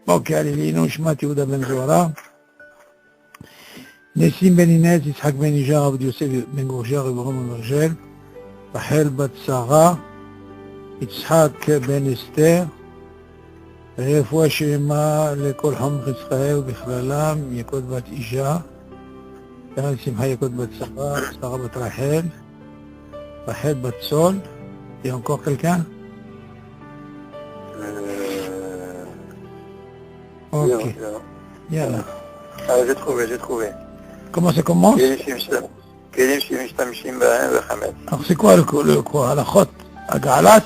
אוקיי, לעילוי נשמת יהודה בן זוהרה, נסים בן אינז, יצחק בן יזהר, עבד יוסף בן גורשיה, ריבורם ומרג'ל, רחל בת שרה, יצחק בן אסתר, רפואה שלמה לכל חמך ישראל ובכללם, יקוד בת אישה, יחד שמחה יקוד בת שרה, שרה בת רחל, רחל בת סול, et encore quelqu'un? Ok. Bien. Ah, j'ai trouvé. Comment ça commence? Alors c'est quoi le quoi? La chot? Agalat?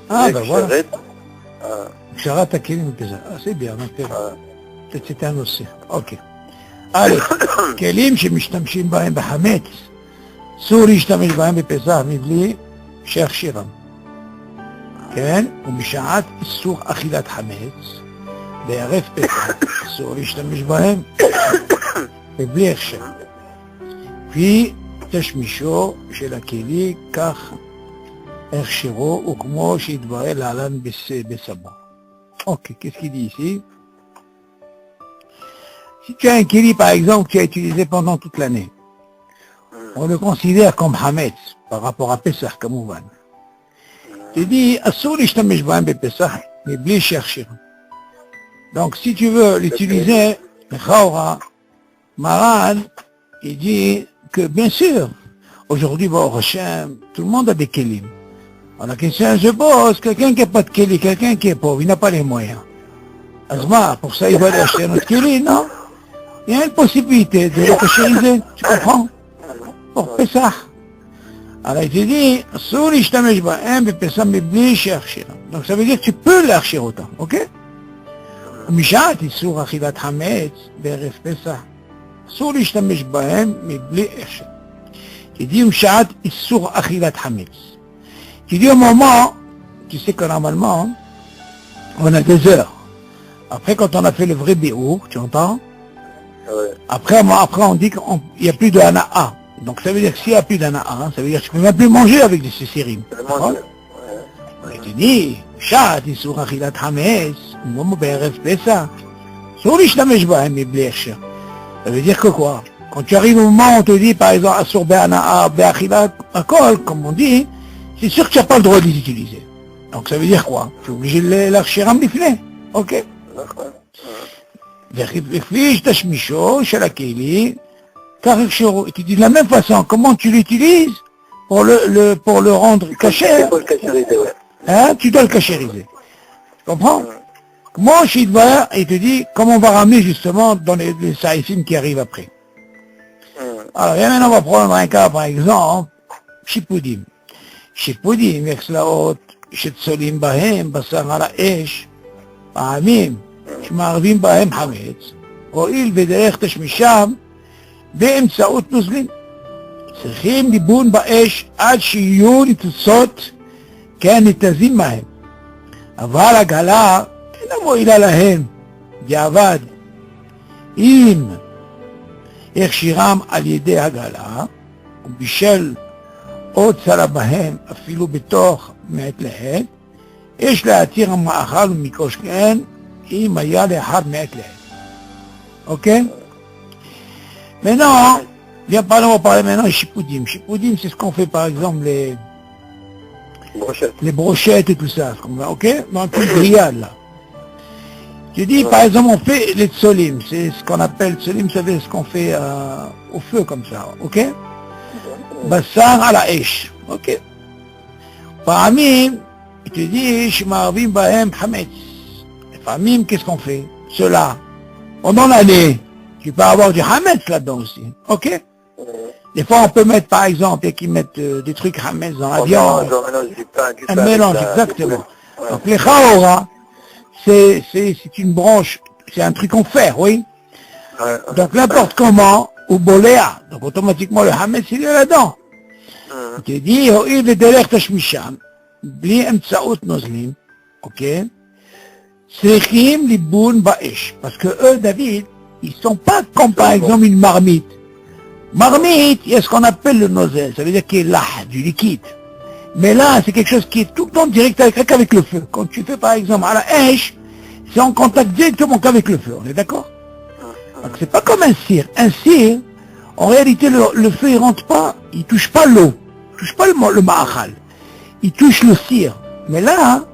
Ah ben voilà. Ksharat Akelim Pesa. Ah c'est bien, peut-être c'était un aussi. Ok. Allez, כלים שמשתמשים בהם בחמץ, אסור להשתמש בהם בפסח מבלי שיכשירם. כן? ומשעת איסור אכילת חמץ, בערב פסח אסור להשתמש בהם מבלי הכשר. לפי תשמישו של הכלי, כך הכשרו, וכמו שהתברר להלן בסבא. Ok, qu'est-ce qu'il dit ici? Si tu as un kili, par exemple, que tu as utilisé pendant toute l'année, on le considère comme Hametz, par rapport à Pesach, comme on va. Tu dis, Assour l'ishtamesh b'hem b'Pesach, mais bli chercher. Donc, si tu veux l'utiliser, Chaura, Maran, il dit que, bien sûr, aujourd'hui, Baruch Hashem, tout le monde a des kelim. Alors, la question se pose, quelqu'un qui n'a pas de keli, quelqu'un qui est pauvre, il n'a pas les moyens. Azma, pour ça, il va aller acheter notre keli, non? Il y a une possibilité de le cachériser, tu comprends? Pour Pesach. Alors il te dit, Assour l'ishtamesh b'hem b'Pesach מבלי שיכשירם. Donc ça veut dire que tu peux להכשיר אותם, ok? ומשעת איסור אכילת חמץ בערב פסח, אסור להשתמש בהם מבלי הכשר. Tu dis, ומשעת איסור אכילת חמץ. Tu dis au moment, tu sais que normalement, on a des heures. Après, quand on a fait le vrai bi'our, tu entends? Après on dit qu'il n'y a plus de hana'a. Donc ça veut dire que s'il n'y a plus d'hana'a, ça veut dire que tu ne peux même plus manger avec des sérim. Et tu dis, Shat, Issour Achilat Hametz, Momo Be'erev Pesach, Assour l'ishtamesh b'hem מבלי הכשר. Ça veut dire que quoi? Quand tu arrives au moment où on te dit, par exemple, Assour be'hana'a, be'achilat, akol, comme on dit, c'est sûr que tu n'as pas le droit de les utiliser. Donc ça veut dire quoi? Tu es obligé de l'achshiram l'iflé. Ok? לפי תשמישו של הכלי, כך הכשרו. Tu dis de la même façon, comment tu l'utilises pour le rendre caché, hein, tu dois le cachériser. Tu comprends? Moi, Shidbar, il te dit comment on va ramener justement dans les saïfim qui arrivent après. Alors, maintenant, on va prendre un cas, par exemple, Shipoudim. Shipoudim, Yexlaot, Shetzolim Bahem, Basar ala Esh, פעמים שמערבים בהם חמץ, הואיל בדרך תשמישם באמצעות נוזלים. צריכים ליבון באש עד שיהיו ניתוצות כנתזים מהם. אבל הגלה אינה מועילה להם, דיעבד. אם הכשירם על ידי הגלה, ובשל עוד צרה בהם אפילו בתוך מעת לעת, יש להתיר המאכל ומקושקן אם היה לאחד מעת לעת. אוקיי? Maintenant, on va parler maintenant de Shipoudim. Shipoudim, c'est ce qu'on fait par exemple les brochettes et tout ça. Ok? Dans le truc grillade là. Tu dis par exemple on fait les tsolim. C'est ce qu'on appelle tsolim, ça veut dire ce qu'on fait au feu comme ça. Ok? Bassar à la esh. Ok? Parmi, tu dis, Shmarvim Bahem Hametz. Les familles, qu'est-ce qu'on fait? Cela, pendant l'année, tu peux avoir du Hametz là-dedans aussi. Ok? Des fois, on peut mettre, par exemple, il y a qui mettent des trucs Hametz dans la viande. Un mélange, exactement. Donc, les Chaora, c'est une branche, c'est un truc en fer, oui? Donc, n'importe comment, ou Boléa. Donc, automatiquement, le Hametz, il est là-dedans. Tu dis, il est derrière Tashmisham. בלי אמצעות נוזלים, אוקיי? צריכים ליבון באש. Parce que eux, David, ils sont pas comme par exemple une marmite. Marmite, il y a ce qu'on appelle le nozel, ça veut dire qu'il y a là, du liquide. Mais là, c'est quelque chose qui est tout le temps direct avec le feu. Quand tu fais par exemple à la hache, c'est en contact directement qu'avec le feu, on est d'accord? Donc c'est pas comme un cire. Un cire, en réalité, le feu il rentre pas, il touche pas l'eau, il touche pas le ma'achal, il touche le cire. Mais là,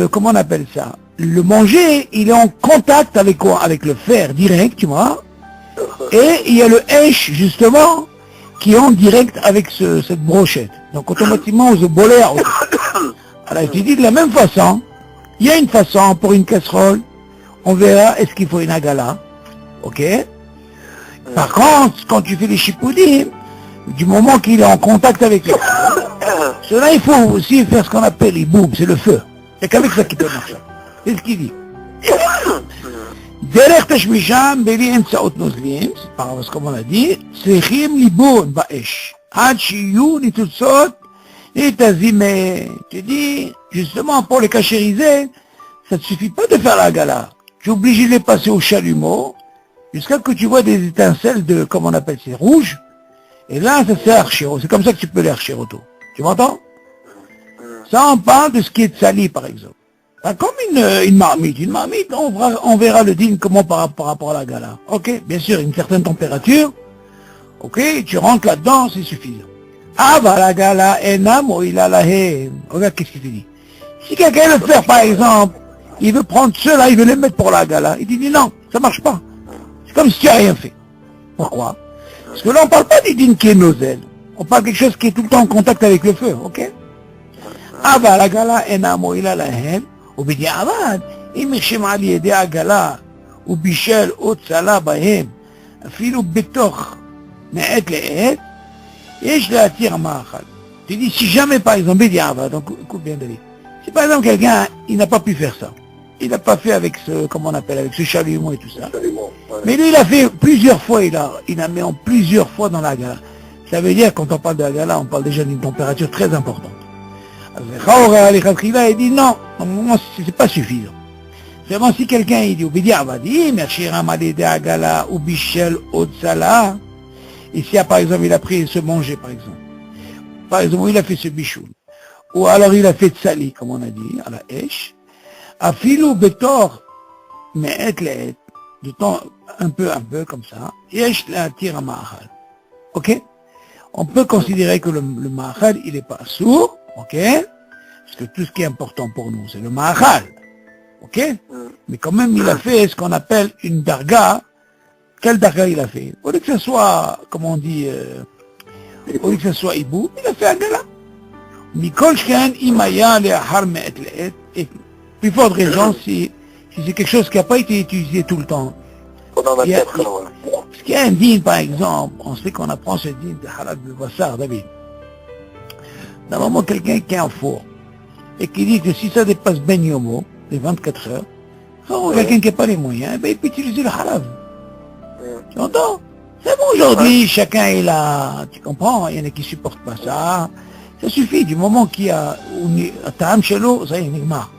comment on appelle ça? Le manger, il est en contact avec quoi? Avec le fer direct, tu vois. Et il y a le hesh, justement, qui est en direct avec cette brochette. Donc automatiquement, on se bolait. Alors je te dis de la même façon, il y a une façon pour une casserole, on verra est-ce qu'il faut une agala, ok? Par contre, quand tu fais les chipoudim, du moment qu'il est en contact avec le feu, cela il faut aussi faire ce qu'on appelle les boum, c'est le feu. C'est qu'avec ça qu'il peut marcher. C'est ce qu'il dit. דרך תשמישם באמצעות נוזלים, parce comme on a dit, צריכים ליבון באש, עד שיהיו ניצוצות ניתזים. Tu dis, justement, pour les cachériser, ça ne suffit pas de faire la gala. Tu es obligé de les passer au chalumeau, jusqu'à ce que tu vois des étincelles de, comment on appelle, c'est rouge, et là, ça c'est archéro. C'est comme ça que tu peux les archéroto. Tu m'entends? Ça, on parle de ce qui est de sali, par exemple. Comme une marmite. Une marmite, on verra le din comment par rapport à la gala. Ok, bien sûr, une certaine température. Ok, tu rentres là-dedans, c'est suffisant. Ah, bah la gala, enam, il a la haine. Regarde qu'est-ce qu'il te dit. Si quelqu'un veut faire, par exemple, il veut prendre ceux-là, il veut les mettre pour la gala. Il dit non, ça marche pas. C'est comme si tu n'as rien fait. Pourquoi? Parce que là, on parle pas du din qui est nozel. On parle de quelque chose qui est tout le temps en contact avec le feu, ok? Ah, bah la gala, enam, il a la haine. ובדיעבד, אם יחשם על ידי העגלה ובישל עוד צלה בהם, אפילו בתוך מעת לעת, יש להתיר המאכל. Tu dis, si jamais par exemple, bedi'avad, donc écoute bien David, si par exemple quelqu'un, il n'a pas pu faire ça, il n'a pas fait avec ce, comment on appelle, avec ce chalumeau et tout ça, mais lui il a fait plusieurs fois, il a mis en plusieurs fois dans la gala. Ça veut dire, quand on parle de la gala, on parle déjà d'une température très importante. Il dit non, c'est pas suffisant. Seulement si quelqu'un il dit, et si par exemple il a pris ce manger par exemple il a fait ce bichoul, ou alors il a fait tsali comme on a dit, à la esh, afilou betor, mais de temps un peu comme ça, yesh la tira ma'achal. Ok? On peut considérer que le ma'achal il est pas sourd. Ok? Parce que tout ce qui est important pour nous, c'est le ma'achal. Ok? Mais quand même, il a fait ce qu'on appelle une darga. Quelle darga il a fait? Au lieu que ce soit, comment on dit, au lieu que ce soit ibou, il a fait un gala. Mikol shken imaya le'achar me'et le'et. Et plus forte raison, si c'est quelque chose qui n'a pas été utilisé tout le temps. Parce qu'il y a un din, par exemple, on sait qu'on apprend ce din de halal de Bassar, David. Normalement, quelqu'un qui est en four et qui dit que si ça dépasse Ben Yomo, les 24 heures, quelqu'un qui n'a pas les moyens, ben, il peut utiliser le halal. Tu entends? C'est bon, aujourd'hui, chacun est là, tu comprends? Il y en a qui ne supportent pas ça. Ça suffit, du moment qu'il y a Ta'am chez l'eau, ça y est, nigmar.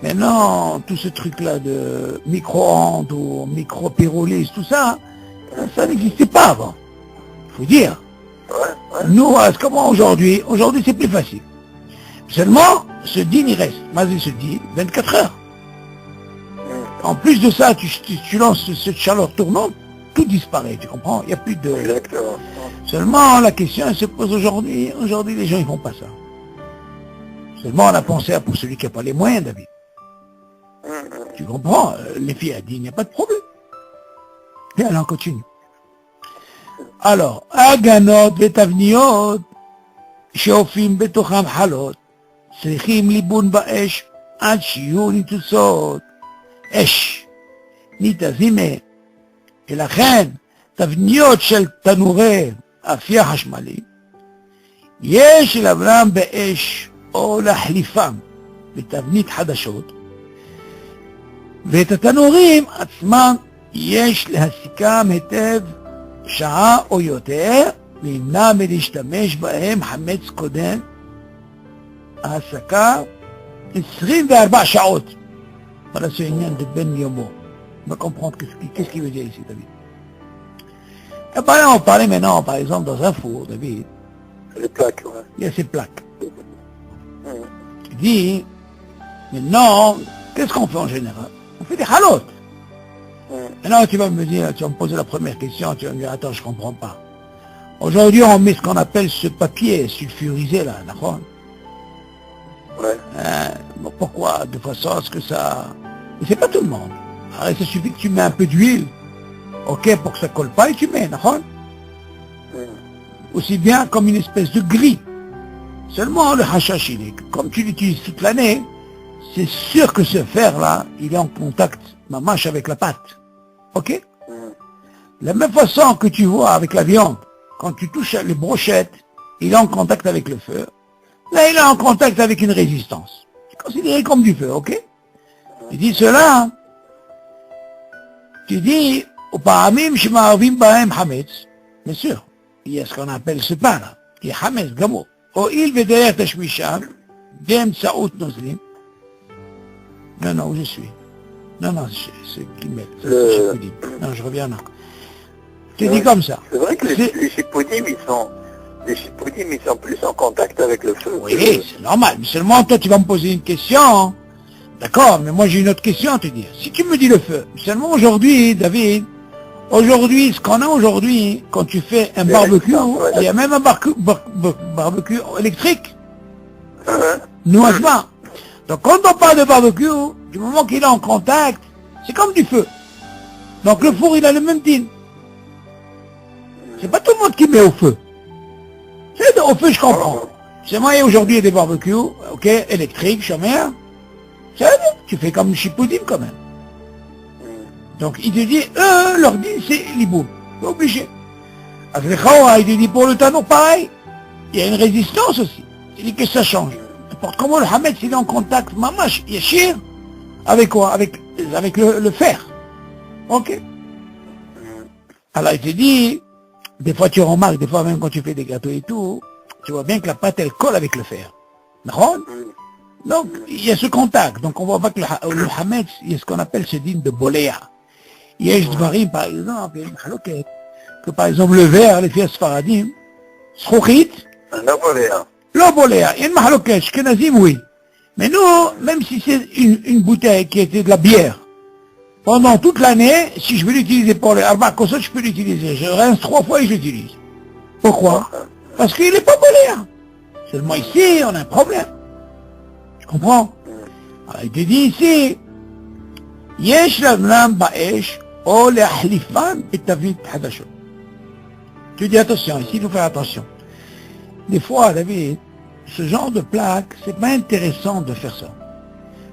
Maintenant, tout ce truc-là de micro-ondes ou micro-pyrolyse, tout ça, ça n'existait pas avant. Il faut dire. Nous, comment aujourd'hui? Aujourd'hui, c'est plus facile. Seulement, ce din, il reste. Mazé se dit 24 heures. En plus de ça, tu lances cette chaleur tournante, tout disparaît, tu comprends? Il n'y a plus de... Exactement. Seulement, la question, elle se pose aujourd'hui. Aujourd'hui, les gens, ils font pas ça. Seulement, on a pensé à pour celui qui n'a pas les moyens, David. Tu comprends? Les filles, elles disent, il n'y a pas de problème. Et alors, on continue. Alors, הגנות ותבניות שאופים בתוכם חלות צריכים ליבון באש עד שיהיו ניצוצות אש ניתזים מהם. ולכן תבניות של תנורי אפייה חשמלי יש להעברם באש או להחליפם בתבנית חדשות, ואת התנורים עצמם יש להסיקם היטב שעה או יותר, וימנע מלהשתמש בהם חמץ קודם ההסקה 24 שעות. Voilà ce עניין de Ben Yomo. On va comprendre qu'est-ce qu'il veut dire ici, David. Et par exemple, on parlait maintenant, par exemple, dans un four, David. Les plaques, ouais. Il y a ces plaques. Tu dis, maintenant, qu'est-ce qu'on fait en général? On fait des halotes. Maintenant, tu vas me dire, tu vas me poser la première question, tu vas me dire, attends, je comprends pas. Aujourd'hui, on met ce qu'on appelle ce papier sulfurisé, là, d'accord? Ouais. Bon, pourquoi? De façon à ce que ça... Mais c'est pas tout le monde. Alors, il suffit que tu mets un peu d'huile, ok, pour que ça colle pas, et tu mets, d'accord? Aussi bien comme une espèce de gris. Seulement, le hashash, comme tu l'utilises toute l'année, c'est sûr que ce fer-là, il est en contact, ma mâche, avec la pâte. Ok? La même façon que tu vois avec la viande, quand tu touches les brochettes, il est en contact avec le feu. Là, il est en contact avec une résistance. C'est considéré comme du feu, ok? Tu dis cela, tu dis, au paramim, shema'avim ba'em hametz. Bien sûr, il y a ce qu'on appelle ce pain-là, qui est hametz, gamo. O'il v'derech tashmisham, באמצעות נוזלים. Non, où je suis? Non, c'est Guillemette. Non, je reviens là. Tu dis comme ça. C'est vrai que les chipodim, ils sont plus en contact avec le feu. Oui, c'est normal. Mais seulement, toi, tu vas me poser une question. Hein. D'accord, mais moi, j'ai une autre question à te dire. Si tu me dis le feu, seulement aujourd'hui, David, aujourd'hui, ce qu'on a aujourd'hui, quand tu fais un barbecue, il y a même un barbecue électrique. Noisement. Donc, quand on parle de barbecue, du moment qu'il est en contact, c'est comme du feu. Donc, le four, il a le même din. C'est pas tout le monde qui met au feu. C'est au feu, je comprends. C'est moi, aujourd'hui, il y a des barbecues, ok, électriques, chômeurs. Tu fais comme Chipoudim, quand même. Donc, il te dit, leur din, c'est l'iboum. C'est obligé. Avec les Khawa, il te dit, pour le tanour, pareil. Il y a une résistance aussi. Il dit que ça change. N'importe comment le Hametz, il est en contact, mamash, yashir, avec quoi? Avec le fer. Ok. Alors, il te dit, des fois tu remarques, des fois même quand tu fais des gâteaux et tout, tu vois bien que la pâte, elle colle avec le fer. D'accord? Donc, il y a ce contact. Donc, on voit pas que le Hametz, il y a ce qu'on appelle ce din de boléa. Il y a Dvarim, par exemple, il y a une haloket, que par exemple, le verre, les fies faradim, s'rouchit, le boléa. Il y a une mahaloket, shkenazim, oui. Mais nous, même si c'est une bouteille qui était de la bière, pendant toute l'année, si je veux l'utiliser pour les arba kosot, je peux l'utiliser. Je rince 3 fois et je l'utilise. Pourquoi? Parce qu'il n'est pas boléa. Seulement ici, on a un problème. Tu comprends? Alors, il te dit ici, yesh l'avnam ba'esh, o le'ahlifan et tavit hadashot. Tu dis attention, ici il faut faire attention. Des fois, David, ce genre de plaque, c'est pas intéressant de faire ça.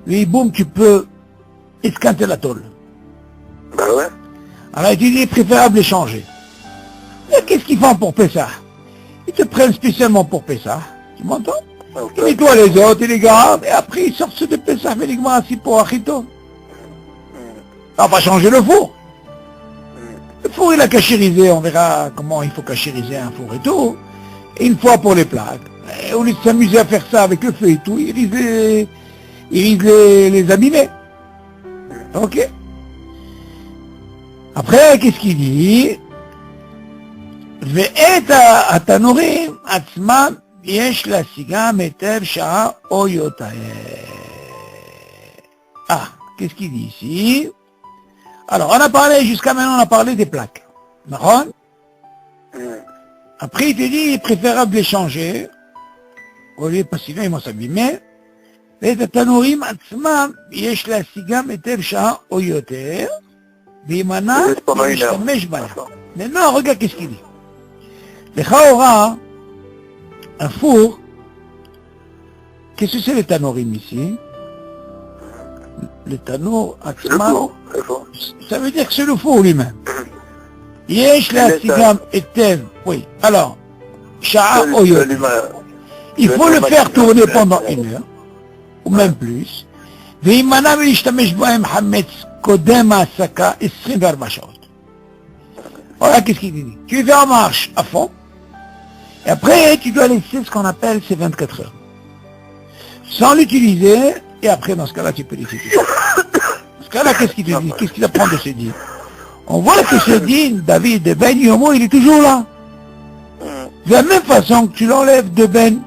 Le hiboum, tu peux esquinter la tôle. Ben ouais. Alors il est préférable l'échanger. Mais qu'est-ce qu'ils font pour Pessah? Ils te prennent spécialement pour Pessah. Tu m'entends? Ils nettoient les autres, ils les gardent, et après ils sortent ceux de Pessah, mais les assis pour Achito. On va changer le four. Le four, il a cacherisé, on verra comment il faut cachériser un four et tout. Et une fois pour les plaques. Et au lieu de s'amuser à faire ça avec le feu et tout, ils risent les abîmer. Ok? Après, qu'est-ce qu'il dit? ואת התנורים עצמם יש להשיגם היטב שעה או יותר. Ah, qu'est-ce qu'il dit ici? Alors, on a parlé, jusqu'à maintenant, on a parlé des plaques. D'accord? Après, il te dit, il est préférable de les changer. Au lieu, parce que sinon, ils vont s'abîmer. ואת התנורים עצמם יש להשיגם היטב שעה או יותר. וימנע להשתמש בהם. Maintenant, regarde qu'est-ce qu'il dit. Les Khaora, un four, qu'est-ce que c'est le tanorim ici? Le tanour, ça veut dire que c'est le four lui-même. Yesh la sigam etev, oui. Alors, sha'a oyot. Il faut le faire tourner pendant 1 heure, ou même plus. וימנע מלהשתמש בהם חמץ קודם ההסקה 24 שעות. Voilà qu'est-ce qu'il dit. Tu fais en marche à fond, et après tu dois laisser ce qu'on appelle ces 24 heures. Sans l'utiliser, et après dans ce cas-là tu peux l'utiliser. Dans ce cas-là, qu'est-ce qu'il te dit? Qu'est-ce qu'il apprend de ce din? On voit que ce din, David, de Ben Yomo, il est toujours là. De la même façon que tu l'enlèves de Ben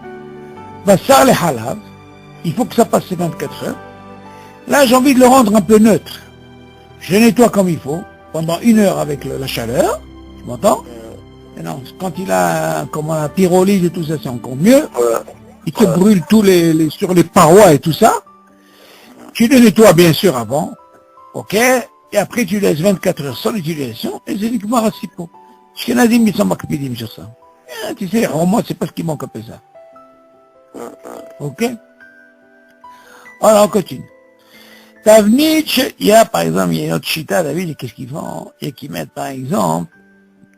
Bassar le Halav, il faut que ça passe ces 24 heures. Là, j'ai envie de le rendre un peu neutre. Je nettoie comme il faut, pendant 1 heure avec la chaleur, tu m'entends? Et non, quand il a comme un pyrolyse et tout ça, c'est encore mieux. Il te brûle sur les parois et tout ça. Tu le nettoies bien sûr avant, ok? Et après tu laisses 24 heures sans utilisation, et c'est uniquement Rassipo. Shkenazim, ils sont makpidim sur ça. Tu sais, au moins, c'est pas ce qui manque à peu ça. Ok? Alors, on continue. Tavnitch, il y a, par exemple, il y a une autre chita, David, et qu'est-ce qu'ils font? Et qu'ils mettent, par exemple,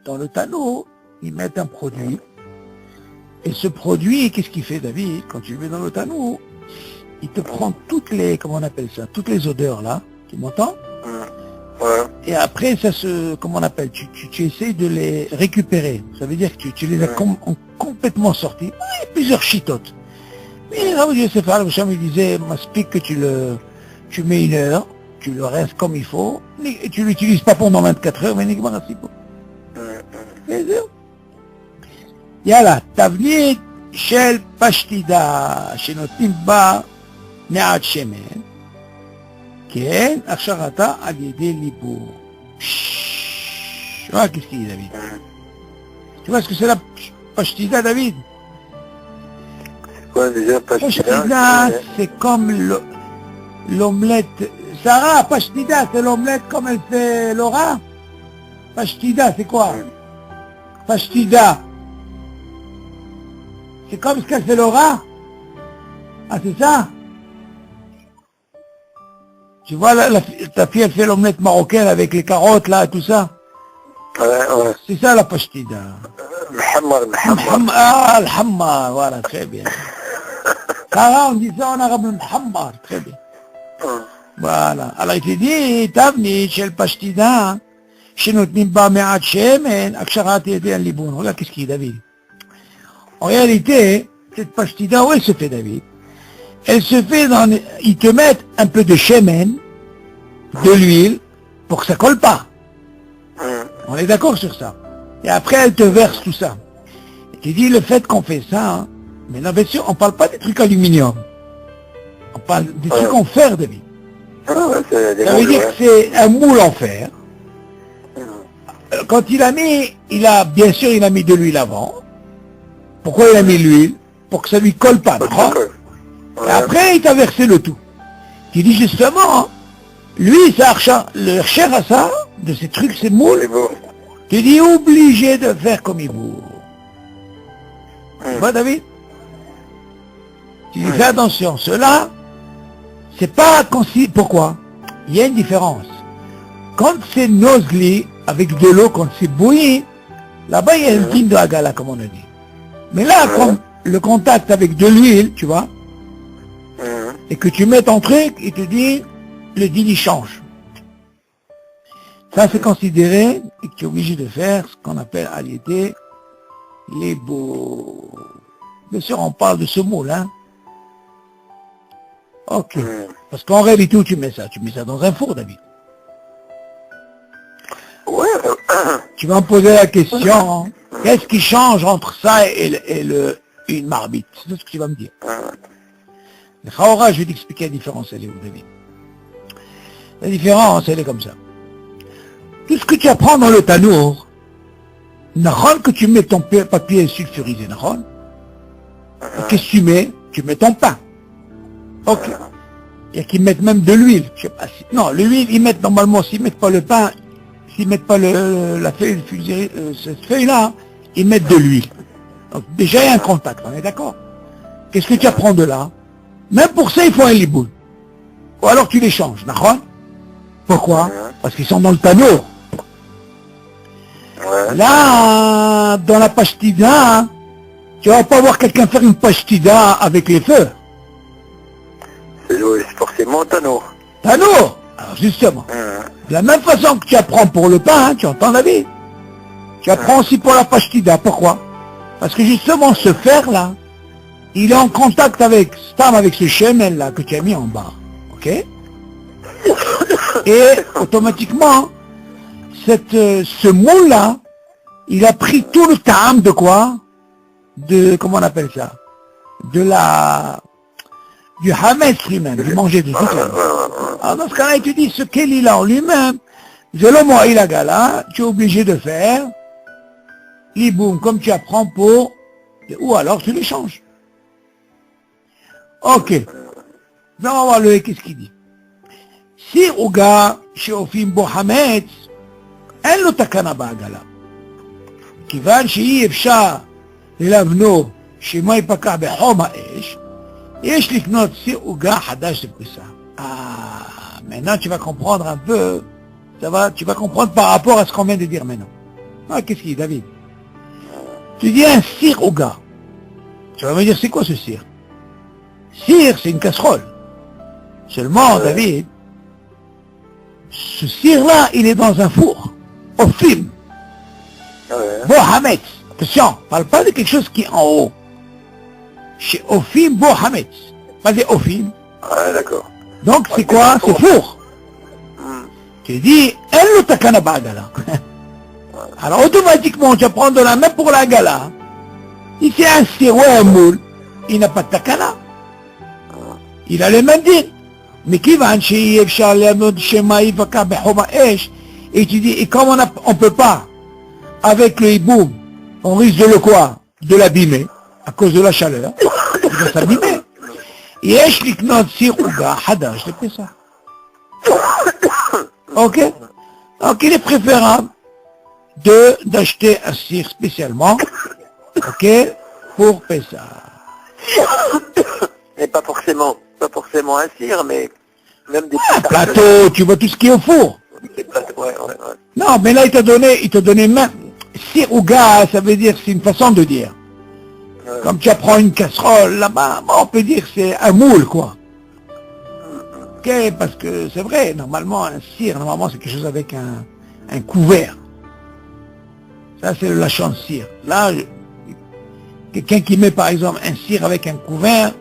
dans le tonneau, ils mettent un produit. Et ce produit, qu'est-ce qu'il fait, David? Quand tu le mets dans le tonneau, il te prend toutes les, comment on appelle ça, toutes les odeurs, là. Tu m'entends? Et après, ça se, comment on appelle, tu essayes de les récupérer. Ça veut dire que tu les as complètement sortis. Il y a plusieurs chitotes. Mais là, Dieu sait faire, le Hacham, il disait, m'explique que tu mets 1 heure, tu le restes comme il faut, et tu l'utilises pas pendant 24 heures, mais uniquement ainsi pour. Yalla, tavnit shel pashtida, shenotim ba me'at shemen, כן, הכשרתה על ידי ליבור. Tu vois qu'est-ce qu'il dit, David? Tu vois ce que c'est la pashtida, David? C'est quoi déjà Pashtida, c'est comme l'omelette. Sarah, pashtida, c'est l'omelette comme elle fait Laura? Pashtida, c'est quoi? Pashtida. C'est comme ce qu'elle fait Laura? Ah, c'est ça? Tu vois, ta fille, elle fait l'omelette marocaine avec les carottes, là, tout ça. Ouais. C'est ça, la pashtida. Ah, le hammar, voilà, très bien. Sarah, on dit ça en arabe, le hammar, très bien. Voilà. Alors, il te dit, tavni, chez le pashtida, chez notre nimba me'at shemen, aksharat yedi al liboun. Regarde, qu'est-ce qu'il dit, David? En réalité, cette pashtida, où elle se fait, David? Elle se fait ils te mettent un peu de shemen, de l'huile, pour que ça colle pas. On est d'accord sur ça. Et après, elle te verse tout ça. Et tu dis, le fait qu'on fait ça, hein, mais non, bien sûr, on parle pas des trucs aluminium. On parle des trucs en fer, David. Ça veut dire que c'est un moule en fer. Quand il a mis, bien sûr, il a mis de l'huile avant. Pourquoi il a mis l'huile? Pour que ça lui colle pas, d'accord? Et après, il t'a versé le tout. Tu dis justement, lui, le cher à ça, de ces trucs, ces moules, tu dis obligé de faire comme il veut. Tu vois, David? Tu dis, fais attention, cela, c'est pas pourquoi? Il y a une différence. Quand c'est nosli, avec de l'eau, quand c'est bouilli, là-bas, il y a un din de agala, comme on a dit. Mais là, quand le contact avec de l'huile, tu vois, et que tu mets ton truc, il te dit, le din il change. Ça c'est considéré et que tu es obligé de faire ce qu'on appelle aliété les beaux. Bien sûr, on parle de ce mot-là. Ok. Parce qu'en réalité, où tu mets ça dans un four, David. Tu vas me poser la question, qu'est-ce qui change entre ça et une marmite? C'est ce que tu vas me dire. Le Khaora, je vais t'expliquer la différence, elle est où, David? La différence, elle est comme ça. Tout ce que tu apprends dans le tanour, n'achon que tu mets ton papier sulfurisé, n'achon. Qu'est-ce que tu mais? Tu mets ton pain. Ok. Il y a qui mettent même de l'huile. Je sais pas si... Non, l'huile, ils mettent normalement, s'ils mettent pas le pain, s'ils mettent pas la feuille, cette feuille-là, ils mettent de l'huile. Donc déjà, il y a un contact, on est d'accord? Qu'est-ce que tu apprends de là? Même pour ça, il faut un liboul. Ou alors tu les changes, d'accord? Pourquoi? Parce qu'ils sont dans le tanour. Là, dans la pashtida, tu vas pas voir quelqu'un faire une pashtida avec les feux. C'est forcément tanour. Tanour! Alors justement, de la même façon que tu apprends pour le pain, hein, tu entends la vie? Tu apprends aussi pour la pashtida. Pourquoi? Parce que justement, ce fer-là, il est en contact avec ce chemin là que tu as mis en bas, ok? Et automatiquement, ce moule là, il a pris tout le ta'am de quoi? Comment on appelle ça? De du hametz lui-même, du manger de toute l'année. Alors dans ce cas-là, il te dit, ce qu'il a en lui-même, Zelomo ilagala, tu es obligé de faire l'iboum, comme tu apprends pour, ou alors tu les changes. Ok. Là, on va voir le qu'est-ce qu'il dit. Si Ouga, sheofim bo hametz, אין לו תקנה בעגלה. כיוון שאי אפשר ללבנו שמו ייפקע בחום האש, יש לקנות סיר עוגה חדש לפריסה. Maintenant tu vas comprendre un peu, tu vas comprendre par rapport à ce qu'on vient de dire maintenant. Qu'est-ce qu'il dit, David? Tu dis un sir ouga. Tu vas me dire, c'est quoi ce sir? Sir, c'est une casserole. Seulement, David, ce sir-là, il est dans un four, au film. Bo hametz. Attention, parle pas de quelque chose qui est en haut. Chez Ofim, Bo hametz. Pas des Ofim. Ah, d'accord. Donc, c'est quoi? C'est four. Tu dis, elle le takana bagala. Alors, automatiquement, tu vas prendre de la main pour la gala. Si c'est un sir ou un moule, il n'a pas de takana. Il a le même din. Mais qui va en chez Yefshar, chez Maïf, et tu dis, et comme on peut pas, avec le hiboum, on risque de le quoi? De l'abîmer, à cause de la chaleur. Il va s'abîmer. Yesh liknot sir ouga hadash de Pessah. Ok? Donc il est préférable d'acheter un sir spécialement, ok, pour Pessah. Et pas forcément un cire, mais même des Un plateau, tu vois tout ce qui est au four. Des plateaux, ouais. Non, mais là il t'a donné même, sir ouga, ça veut dire, c'est une façon de dire. Comme tu apprends une casserole là-bas, on peut dire que c'est un moule, quoi. Ok, parce que c'est vrai, normalement, un cire, c'est quelque chose avec un couvert. Ça, c'est la chance cire. Là, quelqu'un qui met, par exemple, un cire avec un couvert,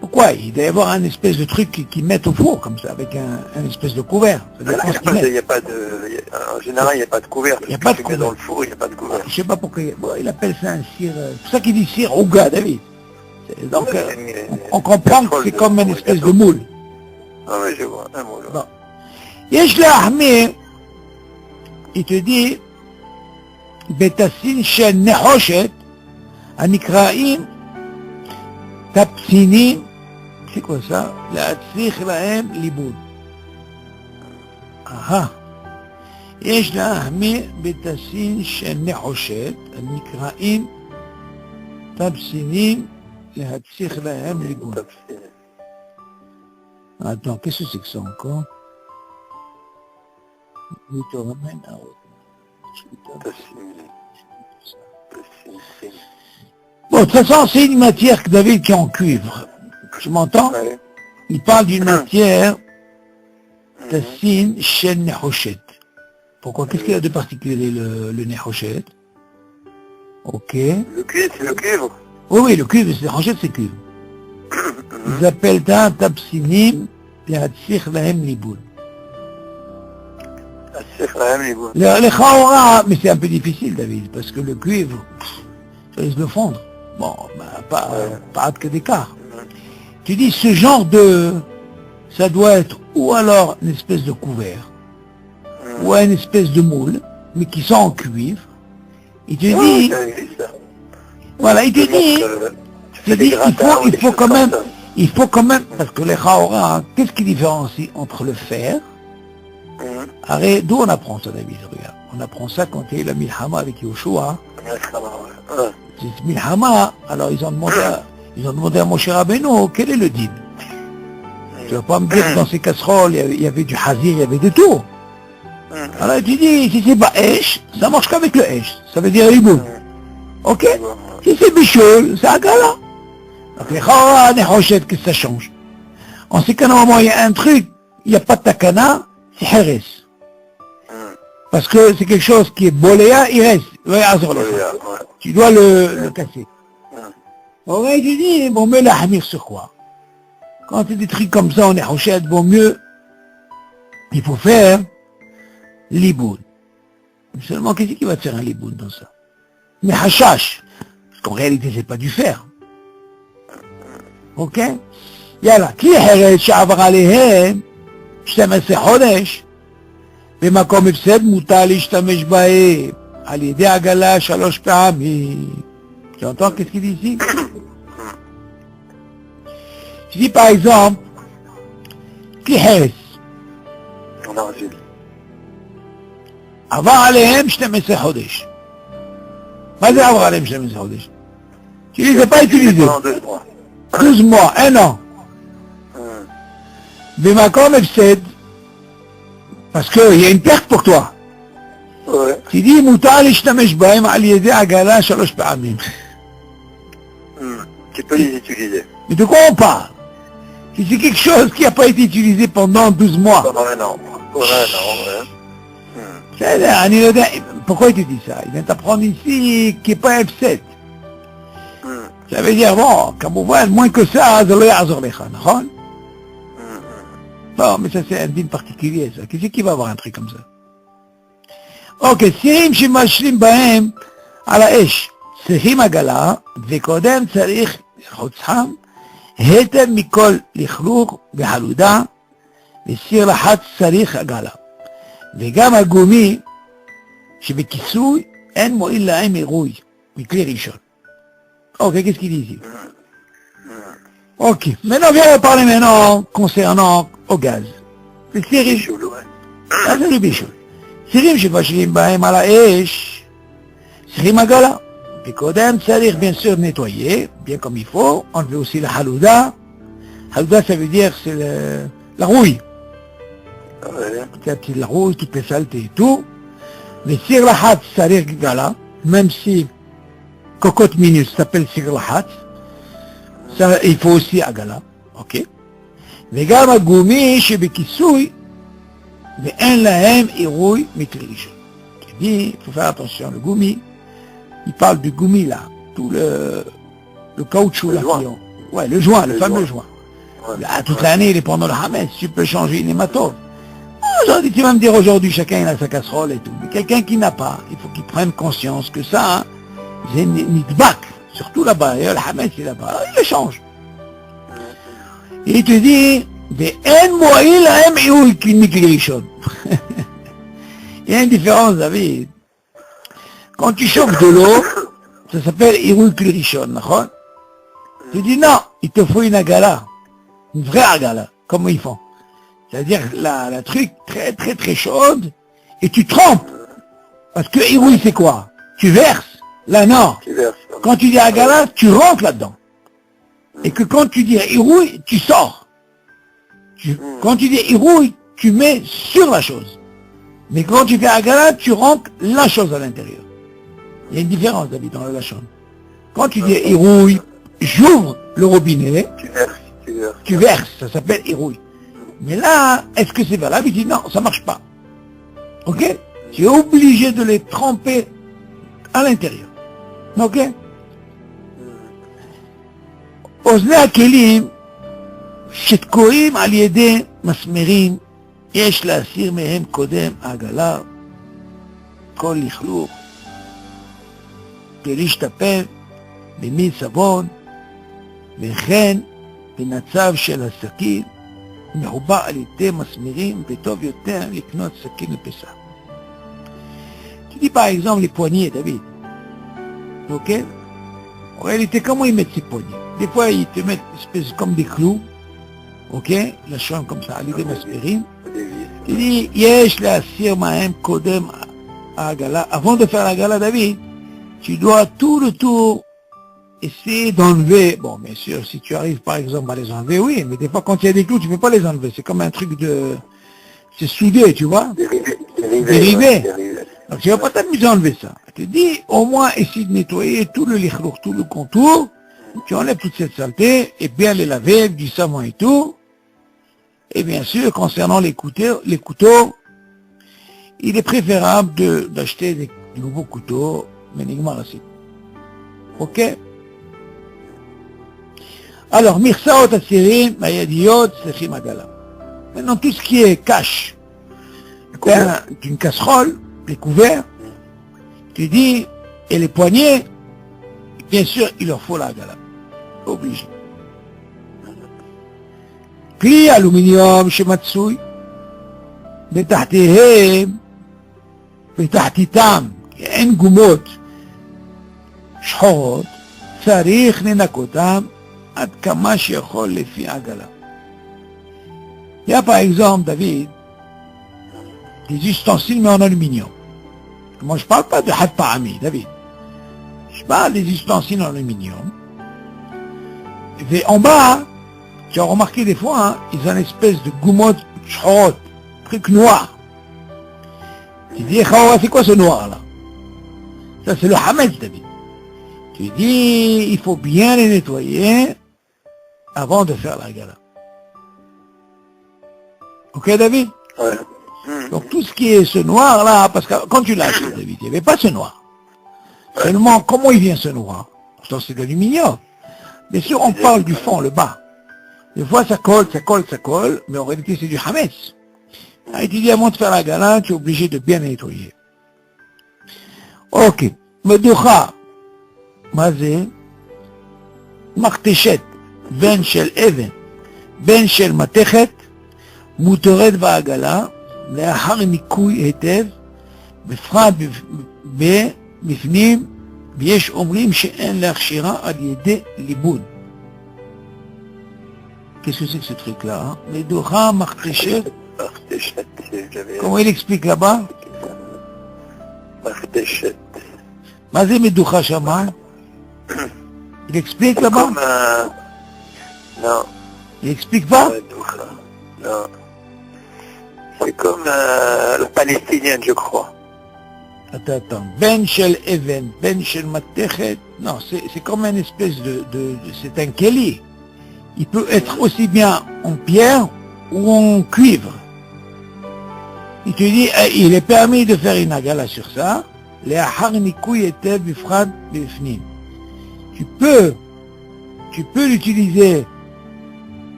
pourquoi? Il doit y avoir un espèce de truc qu'ils mettent au four, comme ça, avec un espèce de couvert. En général, il n'y a pas de couvert. Il n'y a pas de couvert. Dans le four, il n'y a pas de couvert. Je sais pas pourquoi. Bon, il appelle ça un cire. C'est pour ça qu'il dit cire ouga, David. Donc, on comprend que c'est comme une espèce de moule. Ah oui, je vois, un moule. Bon. Yesh lahmi, il te dit, betassin shen nehoshet, anikraim, tapsinim, c'est quoi ça? La'atzich lahem liboud. Aha. יש להחמיר בתסין של נחושת הנקראים תבסינים להציך להם ליבון. Attends, qu'est-ce que c'est que ça encore? Bon, de toute façon, c'est une matière que David qui est en cuivre. Tu m'entends? Il parle d'une matière tassin shel nehoshet. Pourquoi? Qu'est-ce qu'il a de particulier le nehoshet? Ok. Le cuivre, c'est le cuivre. Oui, le cuivre, c'est nehoshet, c'est cuivre. Ils appellent ça tabsinim yatzich lahem liboun. Les chaora, mais c'est un peu difficile, David, parce que le cuivre, ça risque de fondre. Bon, pas que d'écart. Tu dis, ce genre ça doit être ou alors une espèce de couvert, ou une espèce de moule, mais qui sont en cuivre. Il te dit, voilà, il te dit, il faut quand même, parce que les chaora, qu'est-ce qui différencie entre le fer? Arrête, d'où on apprend ça, David? Regarde, on apprend ça quand il y a eu la milhama avec Yoshua. C'est milhama, alors ils ont demandé à Moshe Rabbeinu, quel est le din? Tu vas pas me dire que dans ces casseroles, il y avait du hazir, il y avait de tout. Alors tu dis, si c'est pas esh, ça marche qu'avec le esh, ça veut dire ribou. Ok? Si c'est bichoul, c'est agala. Donc les chawa, les rochettes, que ça change. On sait qu'à un moment, il y a un truc, il n'y a pas de takana, c'est heres. Parce que c'est quelque chose qui est boléa, il reste. Tu dois le casser. Ok, tu dis, bon, mais la hamir sur quoi? Quand c'est des trucs comme ça, on est rochette, vaut mieux, il faut faire l'iboun. Seulement, qu'est-ce qui va te faire un liboun dans ça? Mais hashash, parce qu'en réalité, c'est pas du fer. אוקיי? יאללה, כלי חרס שעבר עליהם 12 חודש, במקום הפסד מותר להשתמש בהם על ידי עגלה 3 פעמים. Tu entends qu'est-ce qu'il dit ici? Tu dis par exemple, כלי חרס. En argile. עבר עליהם 12 חודש. מה זה עבר עליהם 12 חודש? Tu dis, c'est pas utilisé. Pendant 2 mois. 12 mois, 1 an. במקום הפסד, parce qu'il y a une perte pour toi. Ouais. Tu dis, מותר להשתמש בהם על ידי עגלה 3 פעמים. Tu peux les utiliser. Mais de quoi on parle? Si c'est quelque chose qui n'a pas été utilisé pendant 12 mois. Pendant 1 an. Pendant 1 an, ouais. Pourquoi il te dit ça? Il vient t'apprendre ici qu'il n'y a pas un F7. Ça veut dire, bon, כמובן, moins que ça, זה לא יעזור לך, נכון? Bon, mais ça c'est un dîme particulier, ça. Qui c'est qui va avoir un truc comme ça? Ok, סירים שמשלים בהם על האש, צריכים עגלה, וקודם צריך לחוצם, היטב מכל לכלוך וחלודה, וסיר לחץ צריך עגלה. וגם הגומי שבכיסוי אין מועיל להם עירוי מכלי ראשון. Ok, qu'est-ce qu'il dit ici? Ok, maintenant viens parler maintenant concernant au gaz. Le סירים, ça c'est le bichoul. סירים שמבשלים בהם על האש, צריכים עגלה. וקודם צריך bien sûr nettoyer, bien comme il faut, enlever aussi la halouda. Halouda ça veut dire c'est la rouille. C'est la rouille, toutes les saletés et tout. Mais sir lahat, ça veut dire gala, même si cocotte minus s'appelle sir lahat, ça il faut aussi agala, ok. וגם הגומי שבכיסוי ואין להם עירוי מכלי ראשון. Tu dis, il faut faire attention, le goumi, il parle du goumi là, tout le caoutchouc là. Ouais, le joint, le fameux joint. Là, toute l'année, il est pendant le hametz, tu peux changer une hématome. Aujourd'hui, tu vas me dire aujourd'hui, chacun il a sa casserole et tout. Mais quelqu'un qui n'a pas, il faut qu'il prenne conscience que ça, hein, c'est nidbak, surtout là-bas, et le hametz est là-bas, alors il le change. Et il te dit, il y a une différence, David. Quand tu chauffes de l'eau, ça s'appelle Iroui Klirishon, d'accord? Tu dis non, il te faut une agala, une vraie agala, comme ils font. C'est-à-dire la truc très très très chaude, et tu trempes. Parce que Iroui c'est quoi? Tu verses. Là non. Quand tu dis agala, tu rentres là-dedans. Et que quand tu dis Iroui, tu sors. Quand tu dis Iroui, tu mets sur la chose. Mais quand tu fais agala, tu rentres la chose à l'intérieur. Il y a une différence, David, dans la chambre. Quand tu dis Iroui, j'ouvre le robinet, tu verses, ça s'appelle Iroui. Mais là, est-ce que c'est valable? Il dit non, ça marche pas. Ok? Tu es obligé de les tremper à l'intérieur. Ok? אוזני הכלים שתקועים על ידי מסמרים, יש להסיר מהם קודם העגלה, כל לכלוך, ולהשתפל במי סבון, וכן במצב של הסכין, מחובר על ידי מסמרים, וטוב יותר לקנות סכין לפסח. Tu dis par exemple les poignets, David. Ok? En réalité, comment ils mettent ces poignets? Des fois, ils te mettent une espèce comme des clous. Ok? La chambre comme ça, à l'idée masperine. Tu dis, yesh la sir mahem kodem à gala. Avant de faire la gala, David, tu dois tout le tour essayer d'enlever. Bon, bien sûr, si tu arrives par exemple à les enlever, oui, mais des fois, quand il y a des clous, tu ne peux pas les enlever. C'est comme un truc de... C'est soudé, tu vois? Dérivé. Donc, tu ne vas pas t'amuser à enlever ça. Je te dis, au moins, essaye de nettoyer tout le lichlour, tout le contour. Tu enlèves toute cette saleté, et bien les laver avec du savon et tout. Et bien sûr, concernant les couteaux, il est préférable d'acheter des nouveaux couteaux, mais nigmar aussi. Ok? Alors, mirsaot asirim, mayadiot, sechim agala. Maintenant, tout ce qui est cache, d'une casserole, les couverts, tu dis, et les poignets, bien sûr, il leur faut la gala. Obligé. כלי אלומיניום שמצוי בתחתיהם, בתחתיתם, אין גומות שחורות, צריך לנקותם עד כמה שיכול לפי עגלה. Il y a par exemple, David, des ustensiles mais en aluminium. Moi je parle pas de had pa'ami, David. Je parle des ustensiles en aluminium. Et en bas, tu as remarqué des fois, hein, ils ont une espèce de goumotte, shorot, truc noir. Tu dis, c'est quoi ce noir là? Ça c'est le hametz, David. Tu dis, il faut bien les nettoyer avant de faire la gala. Ok, David? Ouais. Donc tout ce qui est ce noir là, parce que quand tu l'as acheté, David, il n'y avait pas ce noir. Seulement, comment il vient ce noir? Pourtant c'est d'aluminium. Bien sûr, on parle du fond, le bas. Des fois ça colle, mais en réalité c'est du hametz. Et tu dis, avant de faire la gala, tu es obligé de bien nettoyer. Ok. מדוחה. מה זה? מכתשת, בין של אבן, בין של מתכת, מותרת בעגלה, לאחר ניקוי היטב, בפרט בפנים, ויש אומרים שאין להכשירה על ידי ליבון. Qu'est-ce que c'est que ce truc-là, hein? מדוחה, מכתשת. Comment il explique là-bas? מכתשת. מה זה מדוחה שמה? Il explique là-bas? Non. Il explique pas? Non. C'est comme la palestinienne, je crois. Attends. Ben shel even, ben shel matechet. Non, c'est comme une espèce c'est un keli. Il peut être aussi bien en pierre ou en cuivre. Il te dit, il est permis de faire une agala sur ça. לאחר ניקוי היטב בפרט בפנים. Tu peux l'utiliser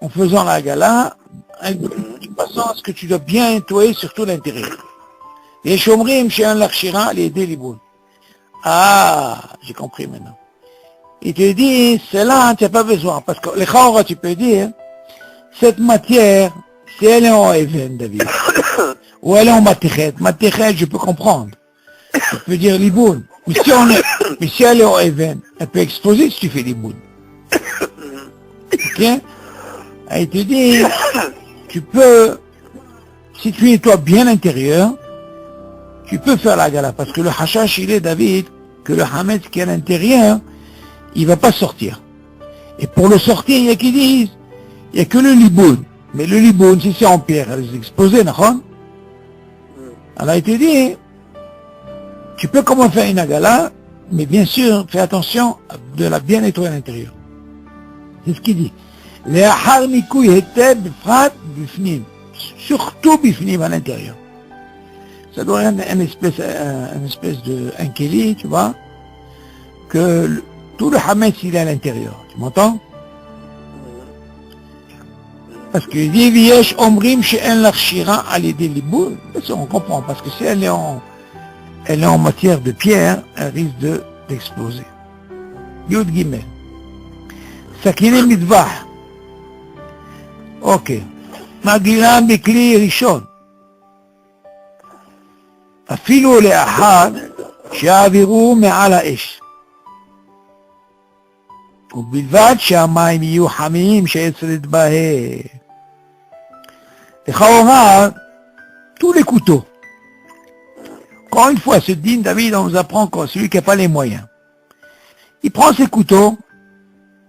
en faisant la gala, de façon à ce que tu dois bien nettoyer surtout l'intérieur. Les chomrim chez un l'archira, les déliboun. Ah, j'ai compris maintenant. Il te dit, celle-là, tu n'as pas besoin, parce que les chora, tu peux dire, cette matière, si elle est en even, David, ou elle est en matichet, je peux comprendre. Je peux dire liboun. Mais si elle est en even, elle peut exploser si tu fais liboun. Ok? Et il te dit, tu peux, si tu nettoies bien l'intérieur, tu peux faire la gala. Parce que le hashash, il est, David, que le hametz qui est à l'intérieur, il va pas sortir. Et pour le sortir, il y a qui disent, il n'y a que le liboun. Mais le liboun, si c'est en pierre, elle est exposée, d'accord? Alors il te dit, tu peux comment faire une agala, mais bien sûr, fais attention de la bien nettoyer à l'intérieur. C'est ce qu'il dit. לאחר ניקוי היטב בפרט בפנים, surtout בפנים à l'intérieur. Ça doit être une espèce de un keli, tu vois, que tout le hametz il est à l'intérieur. Tu m'entends? Parce que dit viesh omrim she'en l'archira à l'aider les boules, on comprend, parce que si elle est en matière de pierre, elle risque d'exploser. Yud Gimel. Sakine mitvah. Ok. Magilan bikli rishon. אפילו לאחר שיעבירו מעל האש. ובלבד שהמים יהיו חמים שיצרד בהם. לכאורה, tous les couteaux. Encore une fois, ce din David, on nous apprend que celui qui n'a pas les moyens. Il prend ses couteaux,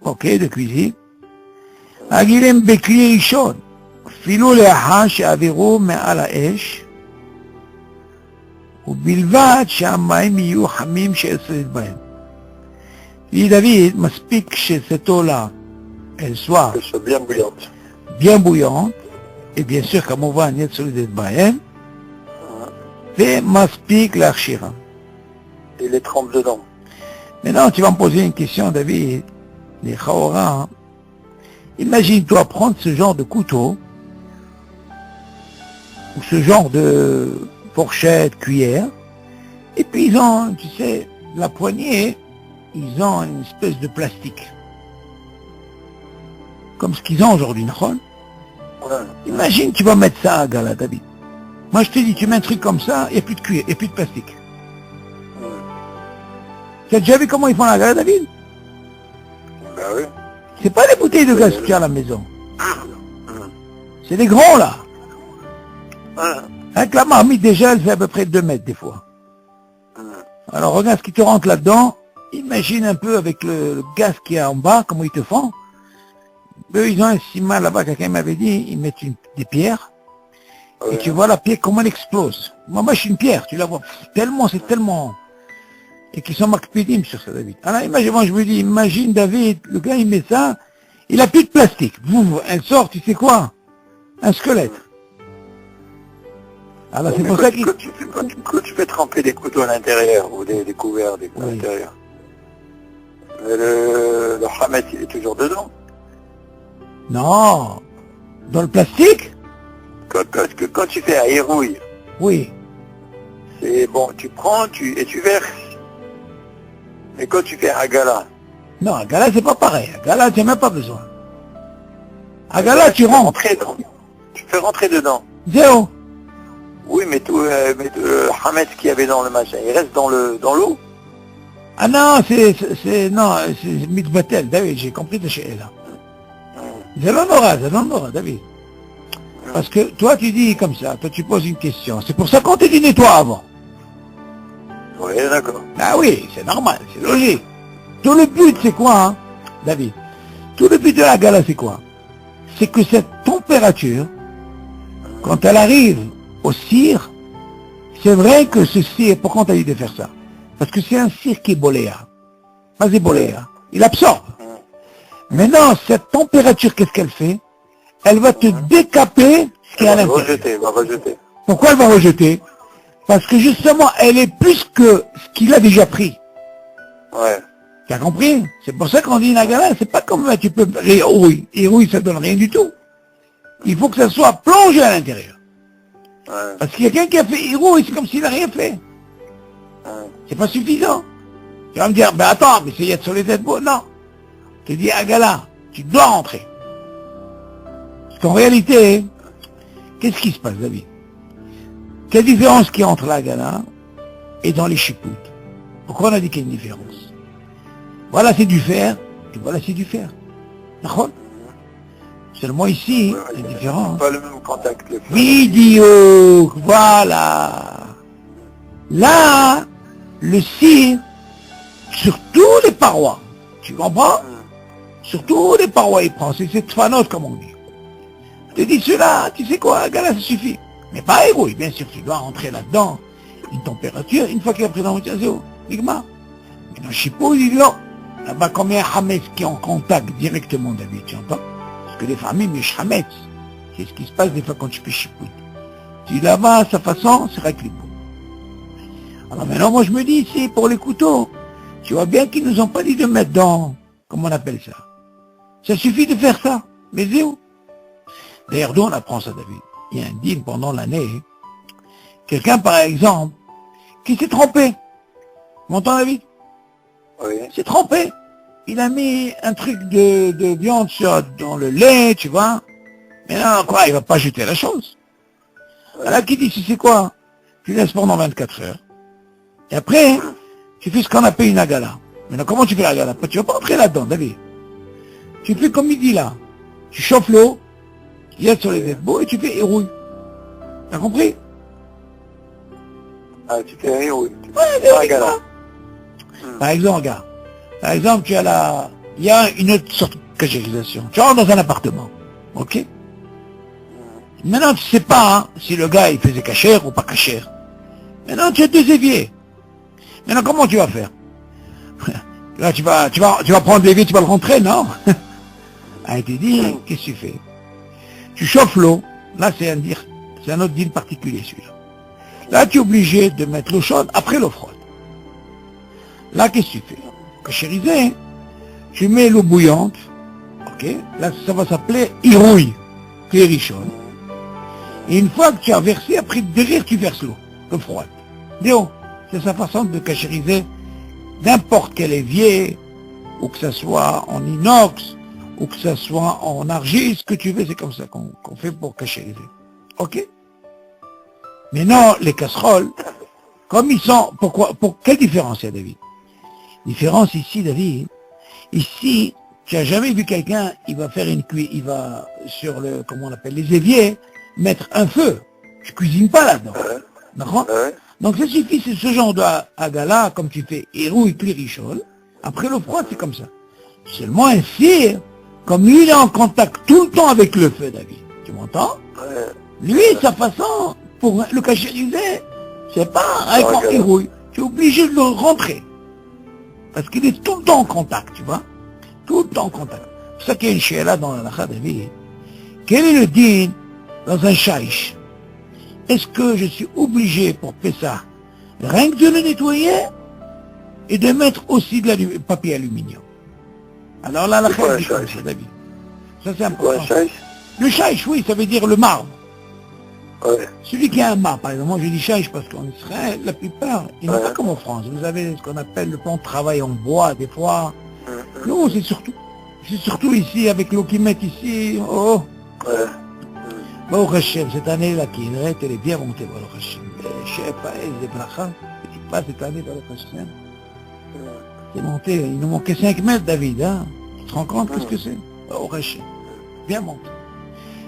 ok, de cuisine, הגילם בכלי ראשון, אפילו לאחר שיעבירו מעל האש, ובלבד שהמים יהיו חמים שיצרד בהם. dit David, מספיק que cette eau-là, elle soit bien bouillante, et bien sûr, כמובן, יצרד בהם, ומספיק להכשירה. Et les trempes dedans. Maintenant, tu vas me poser une question, David, les chaora. Imagine-toi prendre ce genre de couteau, ou ce genre de fourchette, cuillère, et puis ils ont, tu sais, la poignée, ils ont une espèce de plastique. comme ce qu'ils ont aujourd'hui, non? Imagine, tu vas mettre ça à Gala, David. Moi, je te dis, tu mets un truc comme ça, il n'y a plus de cuir, il n'y a plus de plastique. Tu as déjà vu comment ils font la Gala, David? Ben oui. C'est pas les bouteilles de gaz que tu as à la maison. C'est les grands, là. Avec la marmite, déjà, elle fait à peu près 2 mètres, des fois. Alors, regarde ce qui te rentre là-dedans. Imagine un peu avec le gaz qu'il y a en bas, comment ils te font. Eux, ils ont un ciment là-bas, quelqu'un m'avait dit, ils mettent des pierres. Et tu vois la pierre, comment elle explose. Moi, je suis une pierre, tu la vois. Tellement, c'est tellement... Et qui sont marqués sur ça, David. Alors, imagine, moi, je me dis, imagine, David, le gars, il met ça, il a plus de plastique. Elle sort, tu sais quoi? Un squelette. Alors, c'est pour ça qu'il... Quand tu fais tremper des couteaux à l'intérieur, ou des couverts à l'intérieur, le Hametz, il est toujours dedans. Non. Dans le plastique? Parce que quand tu fais à Hérouille, oui. C'est bon, tu prends et tu verses. Mais quand tu fais à Gala... Non, à Gala, c'est pas pareil. À Gala, tu n'as même pas besoin. À Gala, tu rentres. Tu fais rentrer dedans. Zéro. Oui, mais le Hametz qu'il y avait dans le machin, il reste dans l'eau. Ah non, c'est Mitzbatel, David, j'ai compris de chez là. C'est l'honorat, David. Parce que toi, tu dis comme ça, toi, tu poses une question. C'est pour ça qu'on te dit nettoie avant. Oui, d'accord. Ah oui, c'est normal, c'est logique. Tout le but, c'est quoi, hein, David? Tout le but de la Gala, c'est quoi? C'est que cette température, quand elle arrive au cire, c'est vrai que ce cire, pourquoi on t'a dit de faire ça? Parce que c'est un cire qui est boléa. Pas boléa. Il absorbe. Maintenant, cette température, qu'est-ce qu'elle fait? Elle va te décaper ce qui est à l'intérieur. Elle va rejeter. Pourquoi elle va rejeter? Parce que justement, elle est plus que ce qu'il a déjà pris. Ouais. Tu as compris? C'est pour ça qu'on dit Nagala, c'est pas comme tu peux... Hérouille, ça donne rien du tout. Il faut que ça soit plongé à l'intérieur. Ouais. Parce qu'il y a quelqu'un qui a fait Hérouille, c'est comme s'il n'a rien fait. Ouais. C'est pas suffisant. Tu vas me dire, ben attends, mais c'est Yad sur les têtes. Non. Je te dis, Agala, tu dois rentrer. Parce qu'en réalité, qu'est-ce qui se passe, David? Quelle différence qu'il y a entre la Gala et dans les chipoutes? Pourquoi on a dit qu'il y a une différence? Voilà, c'est du fer, et voilà, c'est du fer. D'accord? Seulement ici, la différence. Pas le même contact. Vidéo, voilà. Là, le cire, sur toutes les parois, tu comprends? Sur toutes les parois, il prend. C'est cette fanote, comme on dit. Je te dis cela, tu sais quoi, Gala, ça suffit. Mais pas Hérouille, bien sûr, tu dois rentrer là-dedans. Une température, une fois qu'il a pris dans le zéro, Ligma. Mais dans Chipou, il dit non. Là-bas, combien Hametz qui est en contact directement, David, tu entends? Parce que les familles, mais Hametz, c'est ce qui se passe des fois quand tu fais Chipou. Si là-bas, sa façon, c'est avec les bouts. Alors maintenant, moi, je me dis ici, pour les couteaux, tu vois bien qu'ils nous ont pas dit de mettre dans, comment on appelle ça? Ça suffit de faire ça. Mais c'est où? D'ailleurs, d'où on apprend ça, David? Il y a un dîme pendant l'année. Quelqu'un, par exemple, qui s'est trompé. Tu m'entends, David? Oui. S'est trompé. Il a mis un truc de viande dans le lait, tu vois. Mais non, quoi, il va pas jeter la chose. Ouais. Alors, qui dit, tu sais quoi? Tu laisses pendant 24 heures. Et après, tu fais ce qu'on appelle une agala. Maintenant, comment tu fais la gala? Tu vas pas entrer là-dedans, David. Tu fais comme il dit là. Tu chauffes l'eau, il y a sur les éboues et tu fais Hérouille. T'as compris? Ah, tu fais Hérouille. Ouais, la gala. Par exemple, regarde. Par exemple, tu as il y a une autre sorte de cachérisation. Tu rentres dans un appartement. Ok? Maintenant, tu sais pas hein, si le gars il faisait cachère ou pas cachère. Maintenant, tu as 2 éviers. Maintenant, comment tu vas faire? Là, tu vas prendre l'évier, tu vas le rentrer, non? Ah, il te dit, qu'est-ce que tu fais? Tu chauffes l'eau. Là, c'est un autre deal particulier, celui-là. Là, tu es obligé de mettre l'eau chaude après l'eau froide. Là, qu'est-ce que tu fais? Cachériser, tu mets l'eau bouillante. Ok? Là, ça va s'appeler Hérouille. Clérichonne. Et une fois que tu as versé, après, derrière, tu verses l'eau froide. Déo, c'est sa façon de cachériser n'importe quel évier, ou que ce soit en inox, ou que ça soit en argile, ce que tu veux, c'est comme ça qu'on fait pour cachériser. Ok? Mais non, les casseroles, comme ils sont, quelle différence il y a, David? Différence ici, David, ici, tu n'as jamais vu quelqu'un, il va faire il va sur le, comment on appelle, les éviers, mettre un feu. Tu cuisines pas là-dedans. D'accord? Donc ça suffit, c'est ce genre d'agala, comme tu fais héros et clirichol. Après le froid, c'est comme ça. Seulement un cire, comme lui, il est en contact tout le temps avec le feu, David. Tu m'entends? Lui, sa façon, pour le cachériser, c'est pas avec un héros. Tu es obligé de le rentrer. Parce qu'il est tout le temps en contact, tu vois? Tout le temps en contact. C'est ça qu'il y a une chéla dans la lacha, David. Quel est le din dans un shaïch? Est-ce que je suis obligé pour Pessah, rien que de le nettoyer et de mettre aussi de papier aluminium? Alors là, la lacha dit comme ça, David. Ça c'est important. Le shaïch, oui, ça veut dire le marbre. Celui qui a un marbre, par exemple, moi je dis shaïch parce qu'en Israël, la plupart, ils n'ont pas comme en France. Vous avez ce qu'on appelle le plan de travail en bois, des fois. Non, c'est surtout ici, avec l'eau qu'ils mettent ici. Oh. Baruch Hashem, cette année-là, qui elle est bien montée, Baruch Hashem. Je sais pas, les brachas, c'est pas cette année, Baruch Hashem. C'est monté, il nous manquait 5 mètres, David, hein. Tu te rends compte, qu'est-ce que c'est? Baruch Hashem. Bien monté.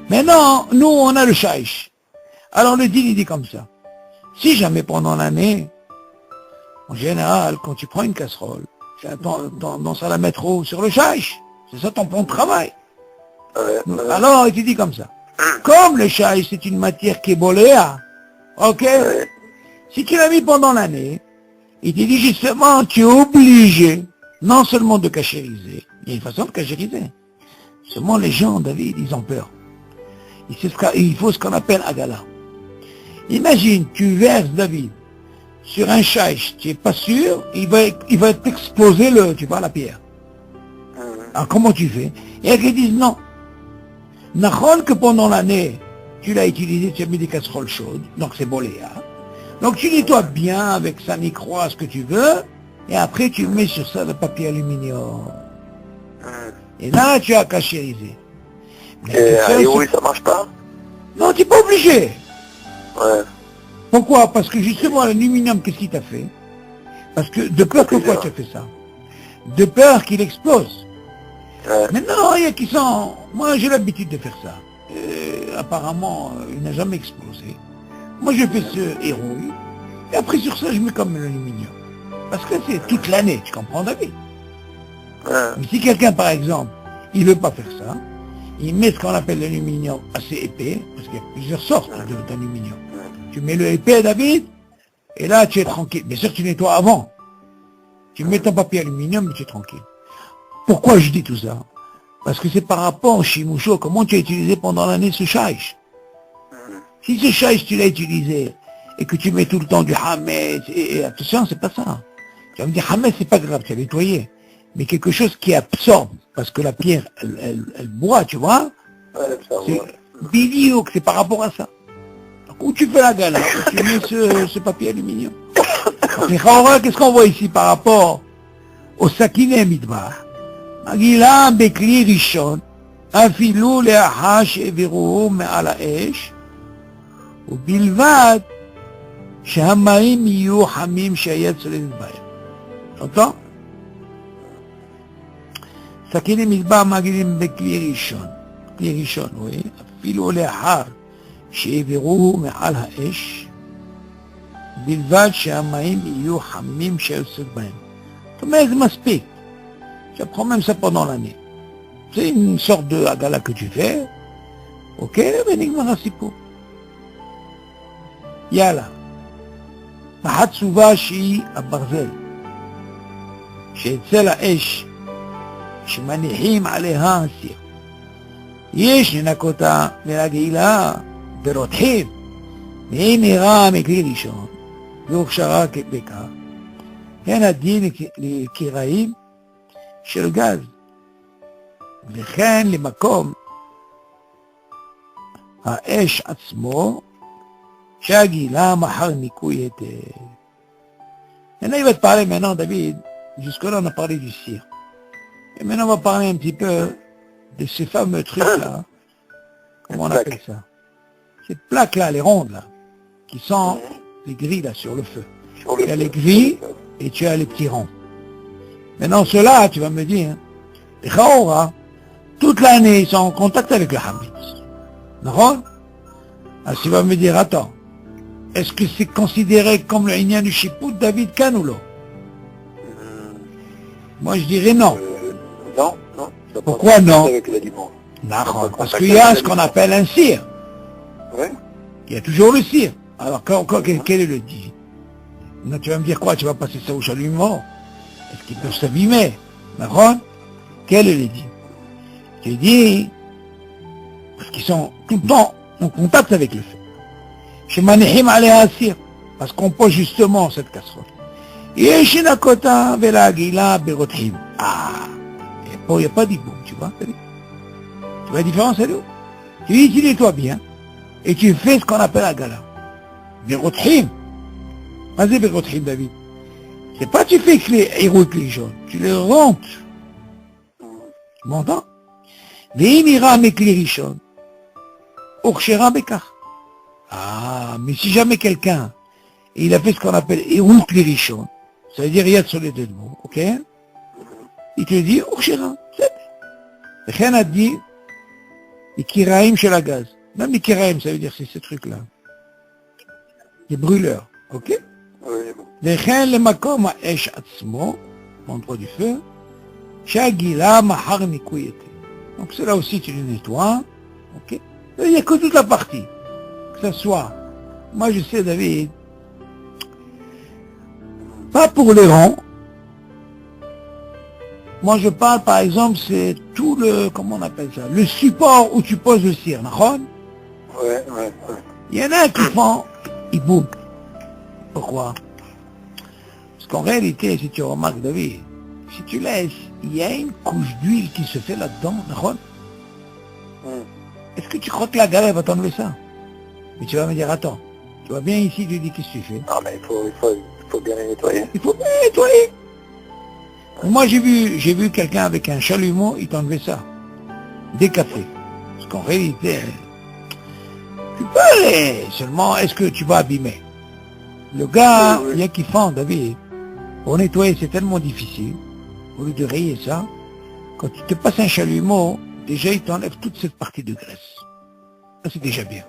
Maintenant, nous, on a le shaïch. Alors le din, il dit comme ça. Si jamais pendant l'année, en général, quand tu prends une casserole, tu as tendance à la mettre sur le shaïch. C'est ça ton plan de travail. Alors, il te dit comme ça. Comme le shaïch, c'est une matière qui est boléa, ok? Si tu l'as mis pendant l'année, il te dit justement, tu es obligé, non seulement de cachériser, il y a une façon de cachériser. Seulement les gens, David, ils ont peur. Il faut ce qu'on appelle agala. Imagine, tu verses, David, sur un shaïch, tu n'es pas sûr, il va t'exploser tu vois, la pierre. Alors comment tu fais? Et ils disent non. N'achol que pendant l'année, tu l'as utilisé, tu as mis des casseroles chaudes, donc c'est boléa. Donc tu nettoies bien avec sa micro, ce que tu veux, et après tu mets sur ça le papier aluminium. Et là, tu as cachérisé. Et oui, ça marche pas? Non, tu n'es pas obligé. Pourquoi? Parce que justement, l'aluminium, qu'est-ce qu'il t'a fait? Parce que, de peur que quoi tu as fait ça? De peur qu'il explose. Maintenant, il y a qui sont... Moi, j'ai l'habitude de faire ça. Apparemment, il n'a jamais explosé. Moi, je fais ce héros. Et après, sur ça, je mets comme l'aluminium. Parce que c'est toute l'année, tu comprends, David? Mais si quelqu'un, par exemple, il veut pas faire ça, il met ce qu'on appelle l'aluminium assez épais, parce qu'il y a plusieurs sortes d'aluminium. Tu mets le épais, David, et là, tu es tranquille. Bien sûr, tu nettoies avant. Tu mets ton papier aluminium, mais tu es tranquille. Pourquoi je dis tout ça? Parce que c'est par rapport, Shimoucho, comment tu as utilisé pendant l'année ce shaïch. Si ce shaïch, tu l'as utilisé, et que tu mets tout le temps du hametz, et attention, c'est pas ça. Tu vas me dire, hametz, c'est pas grave, tu as nettoyé. Mais quelque chose qui absorbe, parce que la pierre, elle boit, tu vois. C'est bilioque, c'est par rapport à ça. Donc, où tu fais la gala, tu mets ce papier aluminium. Qu'est-ce qu'on voit ici par rapport au sakiné midbar? מגעילה בכלי ראשון, אפילו לאחר שהעבירוהו מעל האש, ובלבד שהמים יהיו חמים שהיצר יתבהר. אותו? סכיני מדבר מגעילים בכלי ראשון, כלי ראשון, אפילו לאחר שהעבירוהו מעל האש, בלבד שהמים יהיו חמים שהיצר יתבהר. זאת אומרת, זה מספיק. J'apprends même ça pendant l'année. C'est une sorte de agala que tu fais. Ok, mais nigmara sipo. Yala. Mahatsuva shi abarzel. שאצל האש שמניחים עליה הסיר. יש לנקות אותה ולגעילה ברותחים. והיא נראה מכלי ראשון, והוכשרה בכך. הן הדין לקיראים של גז, וכן למקום האש עצמו שהגילה מחר ניקוי היטב. Maintenant, il va te parler maintenant, David. Jusque-là, on a parlé du cire. Et maintenant, on va parler un petit peu de ces fameux trucs-là. Comment on appelle ça? Ces plaques-là, les rondes, là, qui sont les grilles, là, sur le feu. Tu as les grilles et tu as les petits ronds. Maintenant, ceux-là, tu vas me dire, les Khaoura, toute l'année, ils sont en contact avec le Hametz. D'accord? Alors, tu vas me dire, attends, est-ce que c'est considéré comme le Inyan du Shiput David Khan ou non? Moi, je dirais non. Non. Pourquoi non? Avec l'aliment. D'accord, parce qu'il y a ce qu'on appelle un cire. Ouais. Il y a toujours le cire. Alors, quel est le dit? Non, tu vas me dire quoi? Tu vas passer ça au chalumeau? Est-ce qu'ils peuvent s'abîmer? D'accord? Quel est le dit? Je dis, parce qu'ils sont tout le temps en contact avec le feu. Chez Manihim aléha cire, parce qu'on pose justement cette casserole. Et chez Nakota, Velagila, Berothim. Ah, et bon, il n'y a pas d'hiboum, tu vois? Tu vois la différence, elle est où? Tu dis, tu nettoies bien, et tu fais ce qu'on appelle la gala. Berothim. Vas-y, Berothim, David. C'est pas tu fais que les héros les jaunes, tu les rentres. Tu m'entends? Ve'imira mekli rishon. Urshera bekar. Ah, mais si jamais quelqu'un, il a fait ce qu'on appelle héros les rishon, ça veut dire yad sur les deux mots, ok? Il te dit Urshera. Rien a dit les kiraïm chez la gaz. Même les kiraïm, ça veut dire c'est ces trucs-là. Les brûleurs, ok? וכן למקום האש עצמו, l'endroit du feu, שהגילה מחר ניקוי היטב. Donc cela aussi tu le nettoies, ok? Il n'y a que toute la partie, que ça soit. Moi je sais, David, pas pour les ronds. Moi je parle par exemple, c'est tout le, comment on appelle ça, le support où tu poses le cire, d'accord? Ouais. Il y en a qui font, ils boum. Pourquoi? Parce qu'en réalité, si tu remarques, David, si tu laisses, il y a une couche d'huile qui se fait là-dedans, d'accord? Est-ce que tu crois que la galère va t'enlever ça? Mais tu vas me dire, attends, tu vois bien ici, tu dis, qu'est-ce que tu fais? Non, mais il faut bien les nettoyer. Il faut bien nettoyer. Moi, j'ai vu quelqu'un avec un chalumeau, il t'enlevait ça. Décapé. Parce qu'en réalité, tu peux aller, seulement, est-ce que tu vas abîmer? Le gars, il y a qui font, David, pour nettoyer, c'est tellement difficile. Au lieu de rayer ça, quand tu te passes un chalumeau, déjà, il t'enlève toute cette partie de graisse. Ça, c'est déjà bien.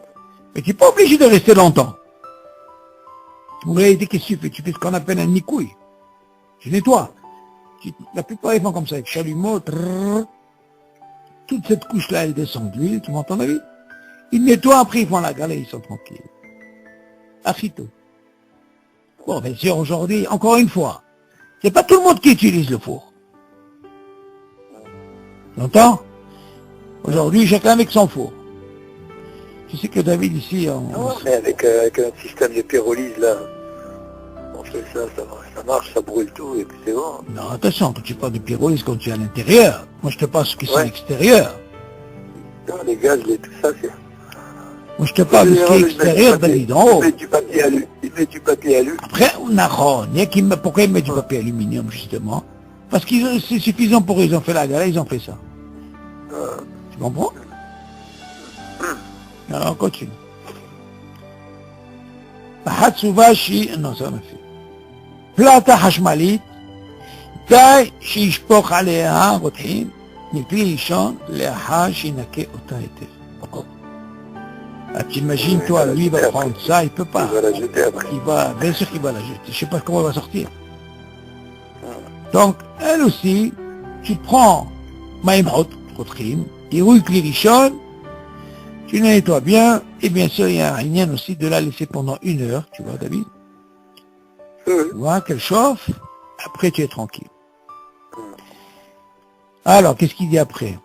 Mais tu n'es pas obligé de rester longtemps. En réalité, qu'est-ce que tu fais? Tu fais ce qu'on appelle un nikouille. Tu nettoies. La plupart, ils font comme ça, avec chalumeau, toute cette couche-là, elle descend d'huile, tu m'entends, David? Ils nettoient, après, ils font la galère, ils sont tranquilles. Afito. Bon, bien sûr, aujourd'hui, encore une fois, c'est pas tout le monde qui utilise le four. Tu entends? Aujourd'hui, chacun avec son four. Tu sais que David, ici, Non, mais avec un système de pyrolyse, là, on fait ça marche, ça brûle tout, et puis c'est bon. Non, attention, quand tu parles de pyrolyse, quand tu es à l'intérieur, moi je te parle de ce qui est à l'extérieur. Non, les gaz, tout ça, c'est... Moi je te parle de ce qui est extérieur, David, en haut. Il met du papier alu. Après, pourquoi ils mettent du papier aluminium, justement? Parce que c'est suffisant pour eux, ils ont fait la galère, ils ont fait ça. Tu comprends? Alors, on continue. Non, ça m'a fait. פלטה חשמלית, די שישפוך עליה רותחים מכלי ראשון לאחר שינקה אותה היטב. T'imagines, toi, lui, il va prendre ça, il peut pas. Il va la jeter après. Bien sûr qu'il va la jeter. Je sais pas comment elle va sortir. Donc, elle aussi, tu prends Maïmrot, Rotrim, et rouille Kli Rishon, tu la nettoies bien, et bien sûr, il y a un lien aussi de la laisser pendant 1 heure, tu vois, David? Tu vois qu'elle chauffe, après tu es tranquille. Alors, qu'est-ce qu'il dit après?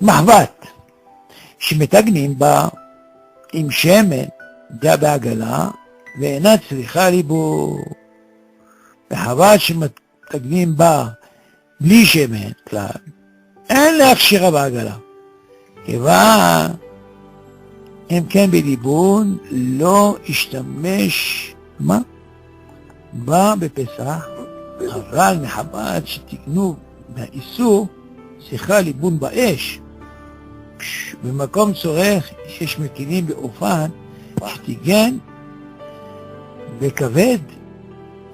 Mahvat, שמתגנים בה עם שמן, דה בעגלה, ואינה צריכה ליבור. וחבל שמתגנים בה בלי שמן כלל, אין להכשירה בעגלה. כיוון, אם כן בליבון, לא ישתמש, מה? בא בפסח, אבל מחב"ד שתקנו מהאיסור, שיחה ליבון באש, במקום צורך שיש מקינים באופן שתיגן בכבד,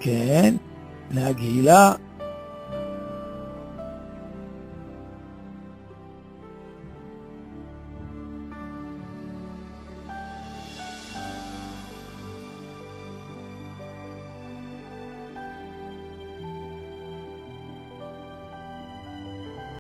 כן, להגהילה